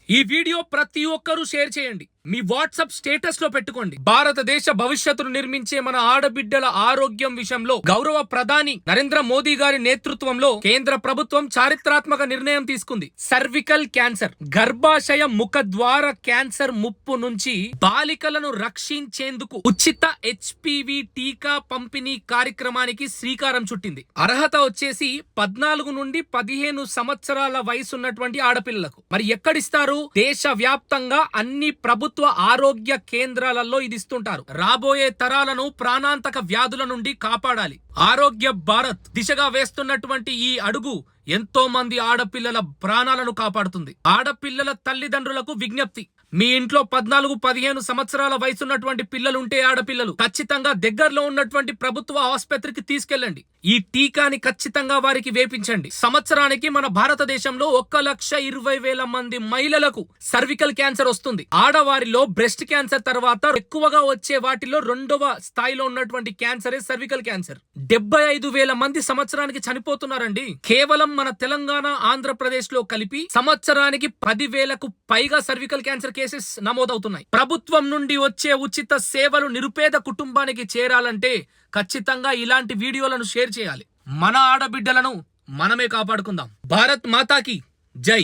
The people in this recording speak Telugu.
ఈ వీడియో ప్రతి ఒక్కరూ షేర్ చేయండి. మీ వాట్సాప్ స్టేటస్ లో పెట్టుకోండి. భారతదేశ భవిష్యత్తును నిర్మించే మన ఆడబిడ్డల ఆరోగ్యం విషయంలో గౌరవ ప్రధాని నరేంద్ర మోదీ గారి నేతృత్వంలో కేంద్ర ప్రభుత్వం చారిత్రాత్మక నిర్ణయం తీసుకుంది. సర్వికల్ క్యాన్సర్, గర్భాశయ ముఖద్వార క్యాన్సర్ ముప్పు నుంచి బాలికలను రక్షించేందుకు ఉచిత హెచ్పివి టీకా పంపిణీ కార్యక్రమానికి శ్రీకారం చుట్టింది. అర్హత వచ్చేసి 14 నుండి 15 సంవత్సరాల వయసున్నటువంటి ఆడపిల్లలకు. మరి ఎక్కడిస్తారు? దేశ వ్యాప్తంగా అన్ని ప్రభుత్వ ఆరోగ్య కేంద్రాలలో ఇది ఇస్తుంటారు. రాబోయే తరాలను ప్రాణాంతక వ్యాధుల నుండి కాపాడాలి. ఆరోగ్య భారత్ దిశగా వేస్తున్నటువంటి ఈ అడుగు ఎంతో మంది ఆడపిల్లల ప్రాణాలను కాపాడుతుంది. ఆడపిల్లల తల్లిదండ్రులకు విజ్ఞప్తి: మీ ఇంట్లో 14-15 సంవత్సరాల వయసున్నటువంటి పిల్లలుంటే ఆడపిల్లలు ఖచ్చితంగా దగ్గరలో ఉన్నటువంటి ప్రభుత్వ ఆసుపత్రికి తీసుకెళ్ళండి. ఈ టీకాని ఖచ్చితంగా వారికి వేపించండి. సంవత్సరానికి మన భారతదేశంలో 1,20,000 మంది మహిళలకు సర్వికల్ క్యాన్సర్ వస్తుంది. ఆడవారిలో బ్రెస్ట్ క్యాన్సర్ తర్వాత ఎక్కువగా వచ్చే వాటిలో 2వ స్థాయిలో ఉన్నటువంటి క్యాన్సరే సర్వికల్ క్యాన్సర్. 75,000 మంది సంవత్సరానికి చనిపోతున్నారండి. కేవలం మన తెలంగాణ, ఆంధ్రప్రదేశ్ లో కలిపి సంవత్సరానికి 10,000కు పైగా సర్వికల్ క్యాన్సర్ కేసెస్ నమోదవుతున్నాయి. ప్రభుత్వం నుండి వచ్చే ఉచిత సేవలు నిరుపేద కుటుంబానికి చేరాలంటే ఖచ్చితంగా ఇలాంటి వీడియోలను షేర్ చేయాలి. మన ఆడబిడ్డలను మనమే కాపాడుకుందాం. భారత్ మాతాకి జై.